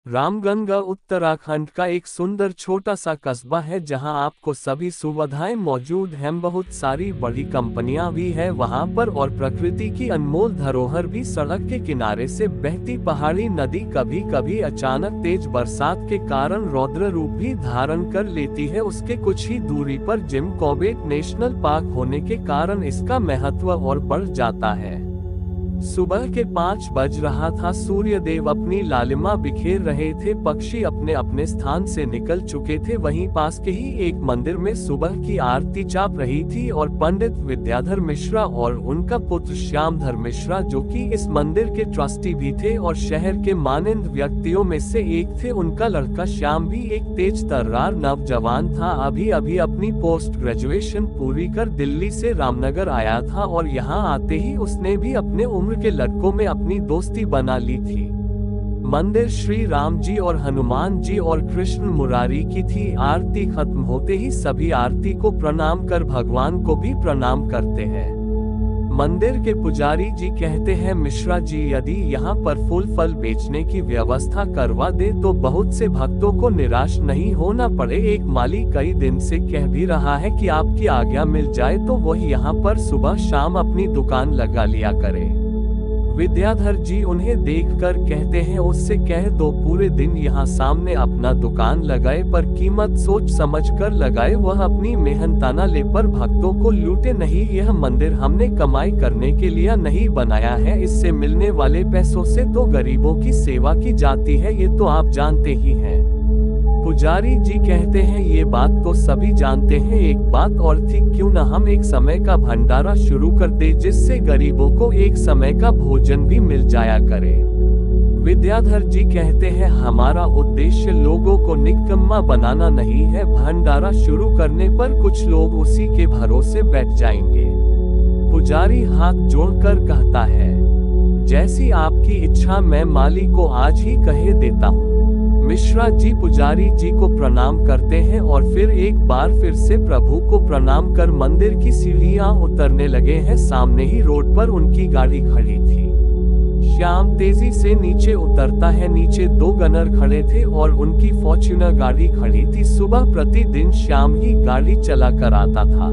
रामगंगा उत्तराखंड का एक सुंदर छोटा सा कस्बा है जहां आपको सभी सुविधाएं मौजूद हैं। बहुत सारी बड़ी कंपनियां भी है वहां पर और प्रकृति की अनमोल धरोहर भी। सड़क के किनारे से बहती पहाड़ी नदी कभी कभी अचानक तेज बरसात के कारण रौद्र रूप भी धारण कर लेती है। उसके कुछ ही दूरी पर जिम कॉर्बेट नेशनल पार्क होने के कारण इसका महत्व और बढ़ जाता है। सुबह के 5 बज रहा था। सूर्यदेव अपनी लालिमा बिखेर रहे थे। पक्षी अपने अपने स्थान से निकल चुके थे। वहीं पास के ही एक मंदिर में सुबह की आरती चाप रही थी और पंडित विद्याधर मिश्रा और उनका पुत्र श्यामधर मिश्रा, जो कि इस मंदिर के ट्रस्टी भी थे और शहर के मानिंद व्यक्तियों में से एक थे, उनका लड़का श्याम भी एक तेज तर्रार नौजवान था। अभी अभी अपनी पोस्ट ग्रेजुएशन पूरी कर दिल्ली से रामनगर आया था और यहाँ आते ही उसने भी अपने उम्र के लड़कों में अपनी दोस्ती बना ली थी। मंदिर श्री राम जी और हनुमान जी और कृष्ण मुरारी की थी। आरती खत्म होते ही सभी आरती को प्रणाम कर भगवान को भी प्रणाम करते हैं। मंदिर के पुजारी जी कहते हैं, मिश्रा जी यदि यहाँ पर फूल फल बेचने की व्यवस्था करवा दे तो बहुत से भक्तों को निराश नहीं होना पड़े। एक माली कई दिन से कह भी रहा है कि आपकी आज्ञा मिल जाए तो वह यहाँ पर सुबह शाम अपनी दुकान लगा लिया करे। विद्याधर जी उन्हें देखकर कहते हैं, उससे कह दो पूरे दिन यहाँ सामने अपना दुकान लगाए, पर कीमत सोच समझ कर लगाए। वह अपनी मेहनताना ले पर भक्तों को लूटे नहीं। यह मंदिर हमने कमाई करने के लिए नहीं बनाया है। इससे मिलने वाले पैसों से तो गरीबों की सेवा की जाती है, ये तो आप जानते ही हैं। पुजारी जी कहते हैं, ये बात तो सभी जानते हैं, एक बात और थी, क्यों न हम एक समय का भंडारा शुरू कर दे जिससे गरीबों को एक समय का भोजन भी मिल जाया करे। विद्याधर जी कहते हैं, हमारा उद्देश्य लोगों को निकम्मा बनाना नहीं है। भंडारा शुरू करने पर कुछ लोग उसी के भरोसे बैठ जाएंगे। पुजारी हाथ जोड़कर कहता है, जैसी आपकी इच्छा, मैं माली को आज ही कहे देता हूँ। मिश्रा जी पुजारी जी को प्रणाम करते हैं और फिर एक बार फिर से प्रभु को प्रणाम कर मंदिर की सीढ़ियां उतरने लगे हैं। सामने ही रोड पर उनकी गाड़ी खड़ी थी। श्याम तेजी से नीचे उतरता है। नीचे 2 गनर खड़े थे और उनकी फॉर्च्यूनर गाड़ी खड़ी थी। सुबह प्रतिदिन श्याम ही गाड़ी चला कर आता था।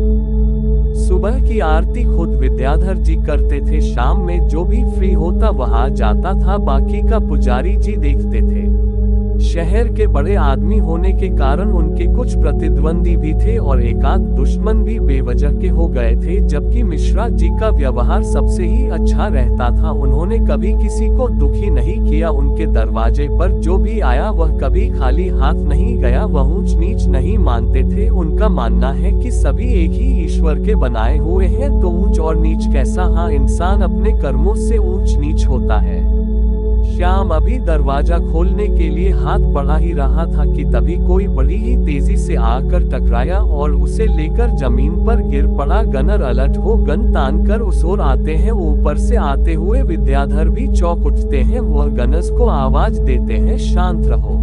सुबह की आरती खुद विद्याधर जी करते थे। शाम में जो भी फ्री होता वहां जाता था, बाकी का पुजारी जी देखते थे। शहर के बड़े आदमी होने के कारण उनके कुछ प्रतिद्वंदी भी थे और एकाध दुश्मन भी बेवजह के हो गए थे, जबकि मिश्रा जी का व्यवहार सबसे ही अच्छा रहता था। उन्होंने कभी किसी को दुखी नहीं किया। उनके दरवाजे पर जो भी आया वह कभी खाली हाथ नहीं गया। वह ऊंच नीच नहीं मानते थे। उनका मानना है कि सभी एक ही ईश्वर के बनाए हुए हैं, तो ऊंच और नीच कैसा? हाँ, इंसान अपने कर्मों से ऊंच नीच होता है। श्याम अभी दरवाजा खोलने के लिए हाथ बढ़ा ही रहा था कि तभी कोई बड़ी ही तेजी से आकर टकराया और उसे लेकर जमीन पर गिर पड़ा। गनर अलर्ट हो गन तान कर उस ओर आते हैं। ऊपर से आते हुए विद्याधर भी चौंक उठते हैं। वह गनर्स को आवाज देते हैं, शांत रहो।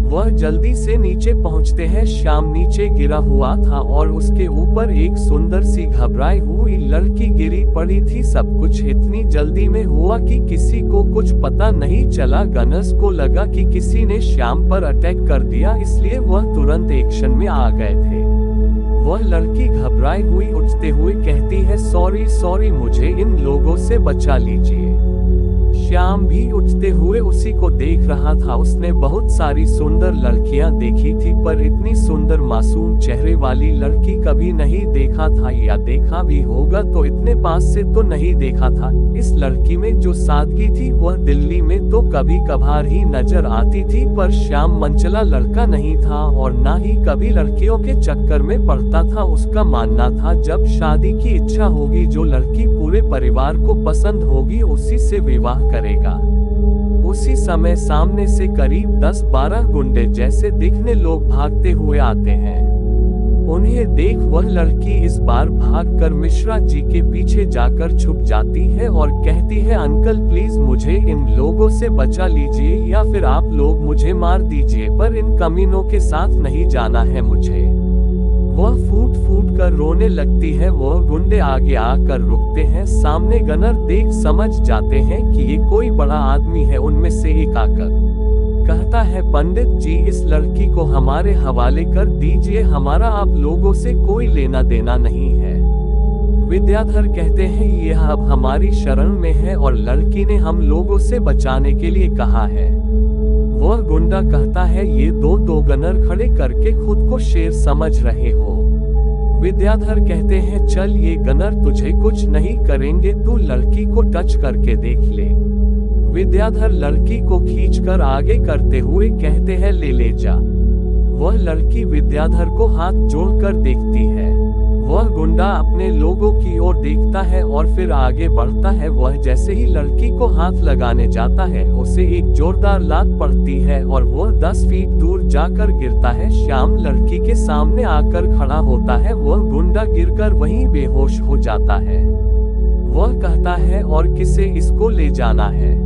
वह जल्दी से नीचे पहुंचते हैं। श्याम नीचे गिरा हुआ था और उसके ऊपर एक सुंदर सी घबराई हुई लड़की गिरी पड़ी थी। सब कुछ इतनी जल्दी में हुआ कि किसी को कुछ पता नहीं चला। गनर्स को लगा कि किसी ने श्याम पर अटैक कर दिया, इसलिए वह तुरंत एक्शन में आ गए थे। वह लड़की घबराई हुई उठते हुए कहती है, सॉरी, मुझे इन लोगों से बचा लीजिए। श्याम भी उठते हुए उसी को देख रहा था। उसने बहुत सारी सुंदर लड़कियां देखी थी, पर इतनी सुंदर मासूम चेहरे वाली लड़की कभी नहीं देखा था, या देखा भी होगा तो इतने पास से तो नहीं देखा था। इस लड़की में जो सादगी थी वह दिल्ली में तो कभी कभार ही नजर आती थी, पर श्याम मंचला लड़का नहीं था और ना ही कभी लड़कियों के चक्कर में पड़ता था। उसका मानना था जब शादी की इच्छा होगी, जो लड़की पूरे परिवार को पसंद होगी उसी से विवाह करेगा। उसी समय सामने से करीब 10-12 गुंडे जैसे दिखने लोग भागते हुए आते हैं। उन्हें देख वह लड़की इस बार भागकर मिश्रा जी के पीछे जाकर छुप जाती है और कहती है, अंकल प्लीज मुझे इन लोगों से बचा लीजिए, या फिर आप लोग मुझे मार दीजिए, पर इन कमीनों के साथ नहीं जाना है मुझे। वह फूट फूट कर रोने लगती है। वह गुंडे आगे आकर रुकते हैं। सामने गनर देख समझ जाते हैं कि ये कोई बड़ा आदमी है। उनमें से एक आकर कहता है, पंडित जी इस लड़की को हमारे हवाले कर दीजिए, हमारा आप लोगों से कोई लेना देना नहीं है। विद्याधर कहते हैं, यह अब हमारी शरण में है और लड़की ने हम लोगों से बचाने के लिए कहा है। वह गुंडा कहता है, ये दो गनर खड़े करके खुद को शेर समझ रहे हो। विद्याधर कहते हैं, चल ये गनर तुझे कुछ नहीं करेंगे, तू लड़की को टच करके देख ले। विद्याधर लड़की को खींचकर आगे करते हुए कहते हैं, ले जा। वह लड़की विद्याधर को हाथ जोड़कर देखती है। वह गुंडा अपने लोगों की ओर देखता है और फिर आगे बढ़ता है। वह जैसे ही लड़की को हाथ लगाने जाता है, उसे एक जोरदार लात पड़ती है और वह 10 फीट दूर जाकर गिरता है। श्याम लड़की के सामने आकर खड़ा होता है। वह गुंडा गिरकर वहीं बेहोश हो जाता है। वह कहता है, और किसे इसको ले जाना है?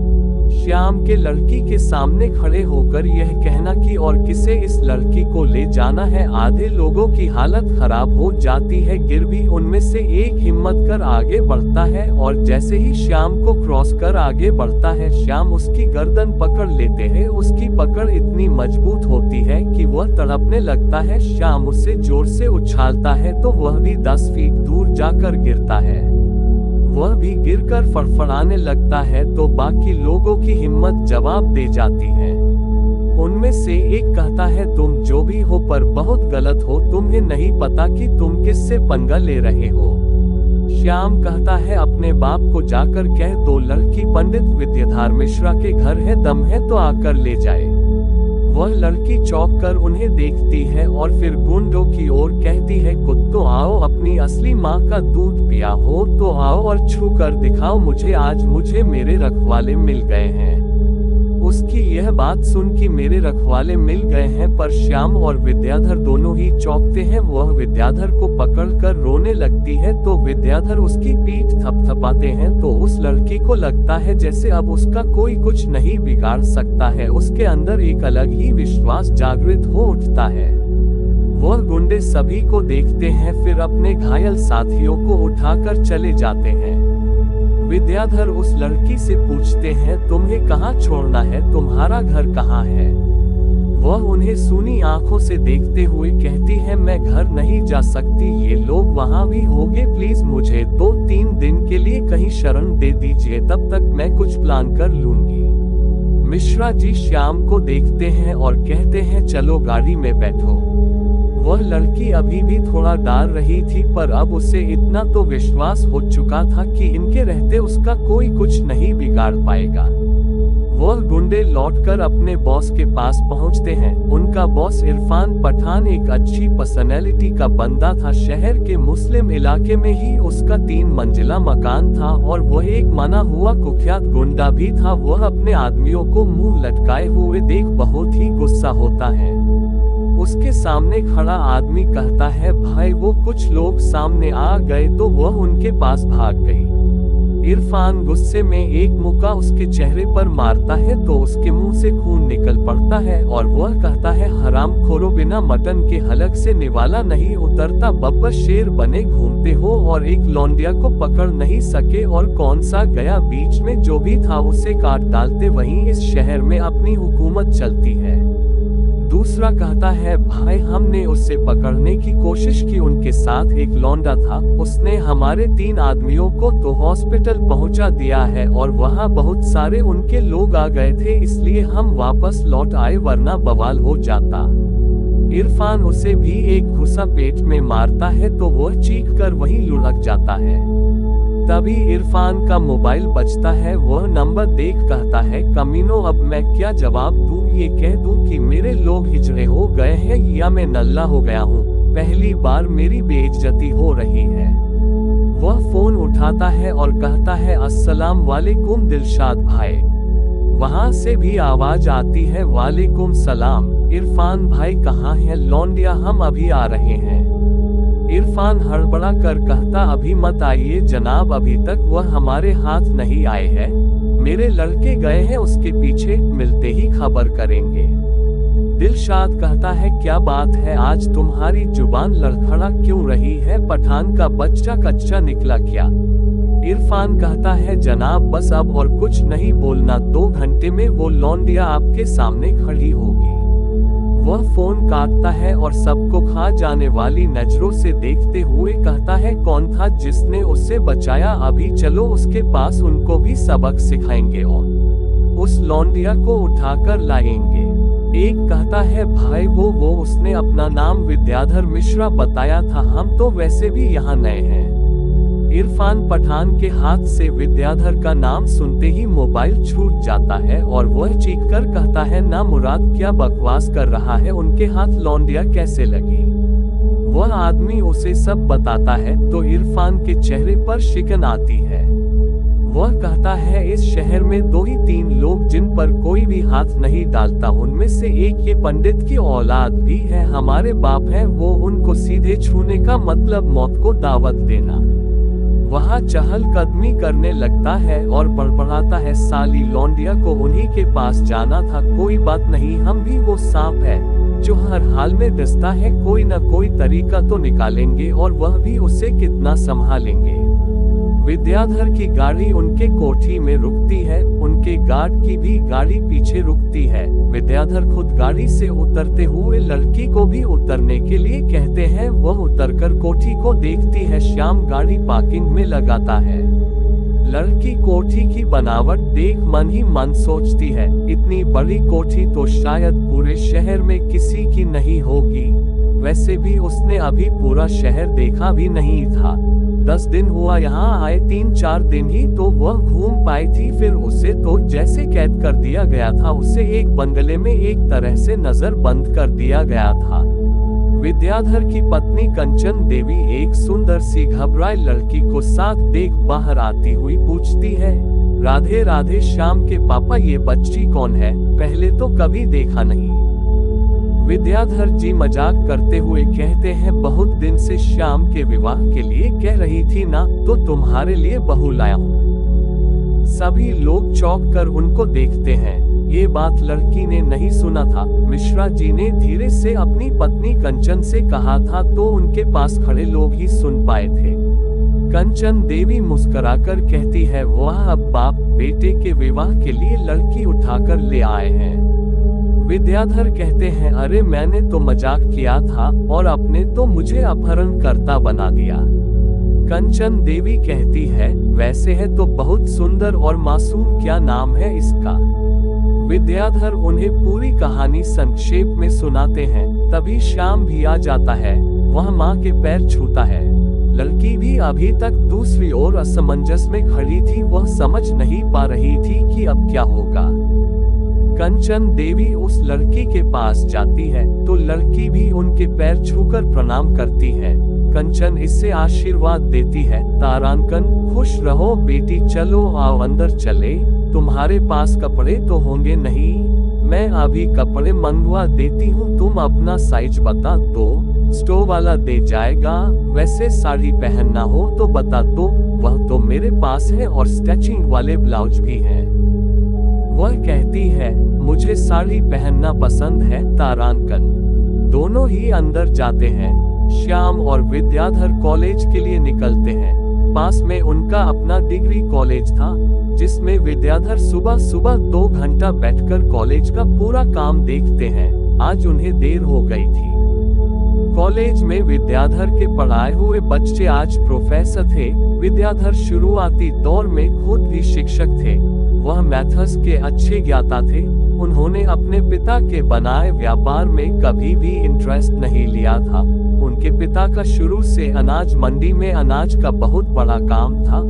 श्याम के लड़की के सामने खड़े होकर यह कहना कि और किसे इस लड़की को ले जाना है। आधे लोगों की हालत खराब हो जाती है। गिर भी उनमें से एक हिम्मत कर आगे बढ़ता है और जैसे ही श्याम को क्रॉस कर आगे बढ़ता है, श्याम उसकी गर्दन पकड़ लेते हैं। उसकी पकड़ इतनी मजबूत होती है कि वह तड़पने लगता है। श्याम उसे जोर से उछालता है तो वह भी 10 फीट दूर जाकर गिरता है। वह भी गिरकर फड़फड़ाने लगता है तो बाकी लोगों की हिम्मत जवाब दे जाती है। उनमें से एक कहता है, तुम जो भी हो पर बहुत गलत हो, तुम्हें नहीं पता कि तुम किससे पंगा ले रहे हो। श्याम कहता है, अपने बाप को जाकर कह दो लड़की पंडित विद्याधर मिश्रा के घर है, दम है तो आकर ले जाए। वह लड़की चौंक कर उन्हें देखती है और फिर गुंडों की ओर कहती है, कुत्तों आओ, अपनी असली माँ का दूध पिया हो तो आओ और छू कर दिखाओ मुझे, आज मुझे मेरे रखवाले मिल गए हैं। उसकी यह बात सुन कि मेरे रखवाले मिल गए हैं पर श्याम और विद्याधर दोनों ही चौंकते हैं। वह विद्याधर को पकड़कर रोने लगती है तो विद्याधर उसकी पीठ थपथपाते हैं तो उस लड़की को लगता है जैसे अब उसका कोई कुछ नहीं बिगाड़ सकता है। उसके अंदर एक अलग ही विश्वास जागृत हो उठता है। वह गुंडे सभी को देखते हैं, फिर अपने घायल साथियों को उठाकर चले जाते हैं। विद्याधर उस लड़की से पूछते हैं, तुम्हें कहाँ छोड़ना है, तुम्हारा घर कहाँ है? वह उन्हें सूनी आंखों से देखते हुए कहती है, मैं घर नहीं जा सकती, ये लोग वहाँ भी होंगे, प्लीज मुझे 2-3 दिन के लिए कहीं शरण दे दीजिए, तब तक मैं कुछ प्लान कर लूंगी। मिश्रा जी श्याम को देखते हैं और कहते हैं, चलो गाड़ी में बैठो। वह लड़की अभी भी थोड़ा डर रही थी पर अब उसे इतना तो विश्वास हो चुका था कि इनके रहते उसका कोई कुछ नहीं बिगाड़ पाएगा। वह गुंडे लौटकर अपने बॉस के पास पहुंचते हैं। उनका बॉस इरफान पठान एक अच्छी पर्सनैलिटी का बंदा था। शहर के मुस्लिम इलाके में ही उसका 3 मंजिला मकान था और वह एक माना हुआ कुख्यात गुंडा भी था। वह अपने आदमियों को मुंह लटकाए हुए देख बहुत ही गुस्सा होता है। उसके सामने खड़ा आदमी कहता है, भाई वो कुछ लोग सामने आ गए तो वह उनके पास भाग गई। इरफान गुस्से में एक मुक्का उसके चेहरे पर मारता है तो उसके मुंह से खून निकल पड़ता है और वह कहता है, हरामखोरों, बिना मटन के हलक से निवाला नहीं उतरता, बब्बर शेर बने घूमते हो और एक लौंडिया को पकड़ नहीं सके और कौन सा गया, बीच में जो भी था उसे काट डालते, वहीं इस शहर में अपनी हुकूमत चलती है। दूसरा कहता है, भाई हमने उससे पकड़ने की कोशिश की, उनके साथ एक लौंडा था, उसने हमारे 3 आदमियों को तो हॉस्पिटल पहुंचा दिया है और वहां बहुत सारे उनके लोग आ गए थे, इसलिए हम वापस लौट आए, वरना बवाल हो जाता। इरफान उसे भी एक घुसा पेट में मारता है तो वह चीख कर वहीं लुढ़क जाता है। तभी इरफान का मोबाइल बजता है। वह नंबर देख कहता है, कमीनों अब मैं क्या जवाब दूं, ये कह दूं कि मेरे लोग हिजड़े हो गए हैं या मैं नल्ला हो गया हूं, पहली बार मेरी बेइज्जती हो रही है। वह फोन उठाता है और कहता है, अस्सलाम वालेकुम दिलशाद भाई। वहां से भी आवाज आती है, वालेकुम सलाम। इरफान भाई कहाँ है? लौंडिया, हम अभी आ रहे हैं। इरफान हड़बड़ा कर कहता, अभी मत आइए जनाब, अभी तक वह हमारे हाथ नहीं आए हैं, मेरे लड़के गए हैं उसके पीछे, मिलते ही खबर करेंगे। दिलशाद कहता है, क्या बात है, आज तुम्हारी जुबान लड़खड़ा क्यों रही है, पठान का बच्चा कच्चा निकला क्या? इरफान कहता है जनाब बस अब और कुछ नहीं बोलना, 2 घंटे में वो लौंडिया आपके सामने खड़ी होगी। वह फोन काटता है और सबको खा जाने वाली नजरों से देखते हुए कहता है कौन था जिसने उससे बचाया, अभी चलो उसके पास, उनको भी सबक सिखाएंगे और उस लौंडिया को उठाकर लाएंगे। एक कहता है भाई वो उसने अपना नाम विद्याधर मिश्रा बताया था, हम तो वैसे भी यहाँ नए हैं। इरफान पठान के हाथ से विद्याधर का नाम सुनते ही मोबाइल छूट जाता है और वह चीखकर कहता है ना मुराद क्या बकवास कर रहा है, उनके हाथ लौंडिया कैसे लगी। वह आदमी उसे सब बताता है तो इरफान के चेहरे पर शिकन आती है। वह कहता है इस शहर में 2 ही 3 लोग जिन पर कोई भी हाथ नहीं डालता, उनमें से एक ये पंडित की औलाद भी है, हमारे बाप है वो, उनको सीधे छूने का मतलब मौत को दावत देना। वहाँ चहलकदमी करने लगता है और बड़बड़ाता है साली लौंडिया को उन्हीं के पास जाना था, कोई बात नहीं, हम भी वो सांप है जो हर हाल में डसता है, कोई ना कोई तरीका तो निकालेंगे और वह भी उसे कितना संभालेंगे। विद्याधर की गाड़ी उनके कोठी में रुकती है, उनके गार्ड की भी गाड़ी पीछे रुकती है। विद्याधर खुद गाड़ी से उतरते हुए लड़की को भी उतरने के लिए कहते हैं, वह उतरकर कोठी को देखती है, श्याम गाड़ी पार्किंग में लगाता है। लड़की कोठी की बनावट देख मन ही मन सोचती है, इतनी बड़ी कोठी तो शायद पूरे शहर में किसी की नहीं होगी, वैसे भी उसने अभी पूरा शहर देखा भी नहीं था। 10 दिन हुआ यहाँ आए, 3-4 दिन ही तो वह घूम पाई थी, फिर उसे तो जैसे कैद कर दिया गया था, उसे एक बंगले में एक तरह से नजर बंद कर दिया गया था। विद्याधर की पत्नी कंचन देवी एक सुंदर सी घबराई लड़की को साथ देख बाहर आती हुई पूछती है, राधे राधे श्याम के पापा, ये बच्ची कौन है, पहले तो कभी देखा नहीं। विद्याधर जी मजाक करते हुए कहते हैं, बहुत दिन से श्याम के विवाह के लिए कह रही थी ना, तो तुम्हारे लिए बहू लाया हूँ। सभी लोग चौंक कर उनको देखते हैं। ये बात लड़की ने नहीं सुना था, मिश्रा जी ने धीरे से अपनी पत्नी कंचन से कहा था तो उनके पास खड़े लोग ही सुन पाए थे। कंचन देवी मुस्कुराकर कहती है, वाह अब बाप बेटे के विवाह के लिए लड़की उठाकर ले आए हैं। विद्याधर कहते हैं, अरे मैंने तो मजाक किया था और आपने तो मुझे अपहरणकर्ता बना दिया। कंचन देवी कहती है, वैसे है तो बहुत सुंदर और मासूम, क्या नाम है इसका। विद्याधर उन्हें पूरी कहानी संक्षेप में सुनाते हैं। तभी श्याम भी आ जाता है, वह माँ के पैर छूता है। लड़की भी अभी तक दूसरी ओर असमंजस में खड़ी थी, वह समझ नहीं पा रही थी कि अब क्या होगा। कंचन देवी उस लड़की के पास जाती है तो लड़की भी उनके पैर छूकर प्रणाम करती है। कंचन इससे आशीर्वाद देती है, तारांकन खुश रहो बेटी, चलो आओ अंदर चले, तुम्हारे पास कपड़े तो होंगे नहीं, मैं अभी कपड़े मंगवा देती हूँ, तुम अपना साइज बता दो, स्टोव वाला दे जाएगा, वैसे साड़ी पहनना हो तो बता दो, वह तो मेरे पास है और स्टिचिंग वाले ब्लाउज भी हैं। वह कहती है, मुझे साड़ी पहनना पसंद है तारांकन। दोनों ही अंदर जाते हैं। श्याम और विद्याधर कॉलेज के लिए निकलते हैं। पास में उनका अपना डिग्री कॉलेज था, जिसमें विद्याधर सुबह सुबह 2 घंटा बैठकर कॉलेज का पूरा काम देखते हैं। आज उन्हें देर हो गई थी। कॉलेज में विद्याधर के पढ़ाए हुए बच्चे आज प्रोफेसर थे। विद्याधर शुरुआती दौर में खुद भी शिक्षक थे। वह मैथ्स के अच्छे ज्ञाता थे। उन्होंने अपने पिता के बनाए व्यापार में कभी भी इंटरेस्ट नहीं लिया था। उनके पिता का शुरू से अनाज मंडी में अनाज का बहुत बड़ा काम था।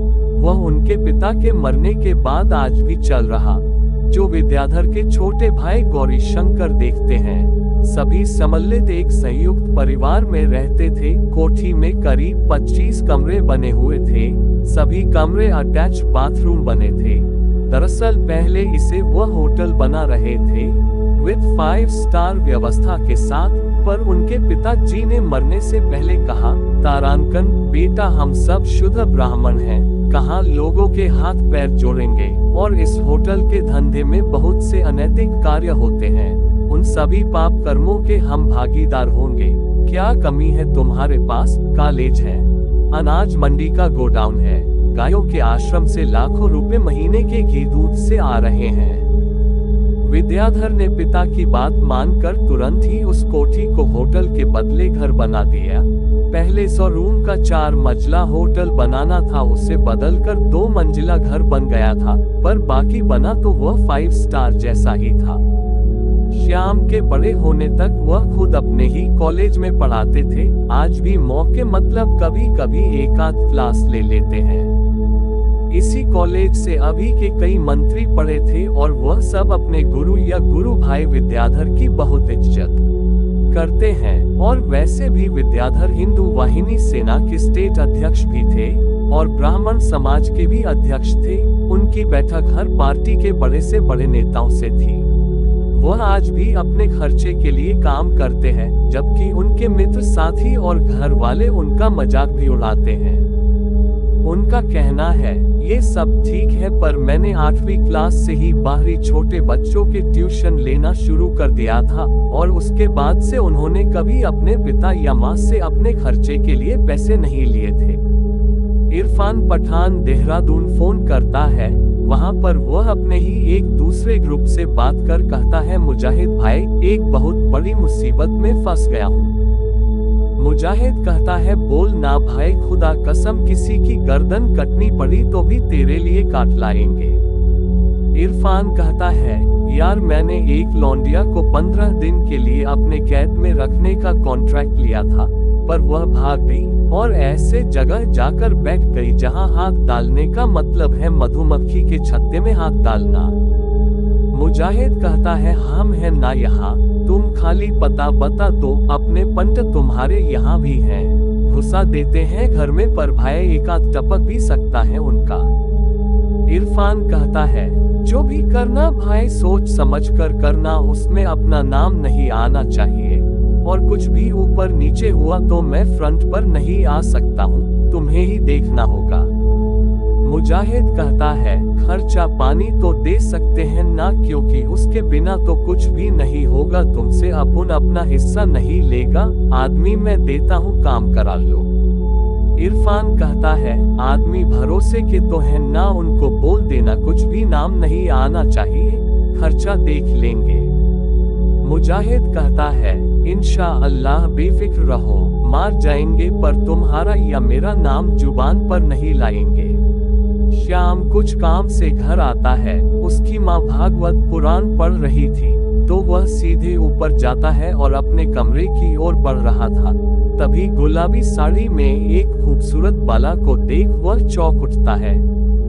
वह उनके पिता के मरने के बाद आज भी चल रहा, जो विद्याधर के छोटे भाई गौरी शंकर देखते हैं। सभी सम्मिलित एक संयुक्त परिवार में रहते थे। कोठी में करीब 25 कमरे बने हुए थे। सभी कमरे अटैच बाथरूम बने थे। दरअसल पहले इसे वह होटल बना रहे थे विद 5 स्टार व्यवस्था के साथ, पर उनके पिताजी ने मरने से पहले कहा, तारांकन बेटा, हम सब शुद्ध ब्राह्मण हैं, कहाँ लोगों के हाथ पैर जोड़ेंगे, और इस होटल के धंधे में बहुत से अनैतिक कार्य होते हैं। उन सभी पाप कर्मों के हम भागीदार होंगे। क्या कमी है तुम्हारे पास? कॉलेज है, अनाज मंडी का गोडाउन है, गायों के आश्रम से लाखों रुपए महीने के घी दूध से आ रहे हैं। विद्याधर ने पिता की बात मानकर तुरंत ही उस कोठी को होटल के बदले घर बना दिया। पहले 100 रूम का 4 मंजिला होटल बनाना था, उसे बदलकर 2 मंजिला घर बन गया था, पर बाकी बना तो वह 5 स्टार जैसा ही था। श्याम के बड़े होने तक वह खुद अपने ही कॉलेज में पढ़ाते थे। आज भी मौके मतलब कभी कभी एक आध क्लास ले लेते हैं। इसी कॉलेज से अभी के कई मंत्री पढ़े थे और वह सब अपने गुरु या गुरु भाई विद्याधर की बहुत इज्जत करते हैं। और वैसे भी विद्याधर हिंदू वाहिनी सेना के स्टेट अध्यक्ष भी थे और ब्राह्मण समाज के भी अध्यक्ष थे। उनकी बैठक हर पार्टी के बड़े से बड़े नेताओं से थी। वह आज भी अपने खर्चे के लिए काम करते हैं, जबकि उनके मित्र साथी और घर वाले उनका मजाक भी उड़ाते हैं। उनका कहना है, ये सब ठीक है, पर मैंने 8वीं क्लास से ही बाहरी छोटे बच्चों के ट्यूशन लेना शुरू कर दिया था और उसके बाद से उन्होंने कभी अपने पिता या माँ से अपने खर्चे के लिए पैसे नहीं लिए थे। इरफान पठान देहरादून फोन करता है, वहाँ पर वह अपने ही एक दूसरे ग्रुप से बात कर कहता है, मुजाहिद भाई, एक बहुत बड़ी मुसीबत में फंस गया हूँ। मुजाहिद कहता है, बोल ना भाई, खुदा कसम किसी की गर्दन कटनी पड़ी तो भी तेरे लिए काट लाएंगे। इरफान कहता है, यार मैंने एक लौंडिया को 15 दिन के लिए अपने कैद में रखने का कॉन्ट्रैक्ट लिया था, पर वह भाग गई और ऐसे जगह जाकर बैठ गई जहां हाथ डालने का मतलब है मधुमक्खी के छत्ते में हाथ डालना। मुजाहिद कहता है, हम हैं ना यहाँ, तुम खाली पता बता दो, अपने पंट तुम्हारे यहाँ भी हैं। घुसा देते हैं घर में, पर भाई एक आध टपक भी सकता है उनका। इरफान कहता है, जो भी करना भाई सोच समझ कर करना, उसमें अपना नाम नहीं आना चाहिए, और कुछ भी ऊपर नीचे हुआ तो मैं फ्रंट पर नहीं आ सकता हूँ, तुम्हें ही देखना होगा। मुजाहिद कहता है, खर्चा पानी तो दे सकते हैं ना, क्योंकि उसके बिना तो कुछ भी नहीं होगा, तुमसे अपन अपना हिस्सा नहीं लेगा, आदमी मैं देता हूँ, काम करा लो। इरफान कहता है, आदमी भरोसे के तो है ना, उनको बोल देना कुछ भी नाम नहीं आना चाहिए, खर्चा देख लेंगे। मुजाहिद कहता है, इंशाअल्लाह बेफिक्र रहो, मार जाएंगे पर तुम्हारा या मेरा नाम जुबान पर नहीं लाएंगे। श्याम कुछ काम से घर आता है, उसकी माँ भागवत पुराण पढ़ रही थी, तो वह सीधे ऊपर जाता है और अपने कमरे की ओर बढ़ रहा था। तभी गुलाबी साड़ी में एक खूबसूरत बाला को देख वह चौंक उठता है।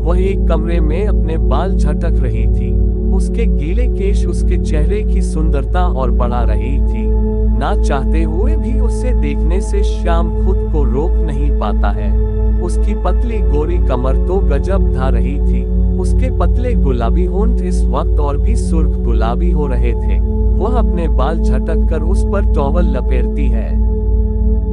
वह एक कमरे में अपने बाल झटक रही थी, उसके गीले केश उसके चेहरे की सुंदरता और बढ़ा रही थी। ना चाहते हुए भी उसे देखने से श्याम खुद को रोक नहीं पाता है। उसकी पतली गोरी कमर तो गजब ढा रही थी, उसके पतले गुलाबी होंठ इस वक्त और भी सुर्ख गुलाबी हो रहे थे। वह अपने बाल झटक कर उस पर टॉवल लपेटती है।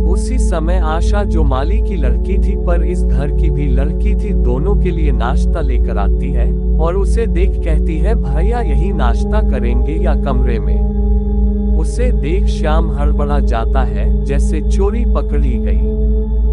उसी समय आशा, जो माली की लड़की थी पर इस घर की भी लड़की थी, दोनों के लिए नाश्ता लेकर आती है और उसे देख कहती है, भैया यही नाश्ता करेंगे या कमरे में? उसे देख श्याम हड़बड़ा जाता है, जैसे चोरी पकड़ी गई।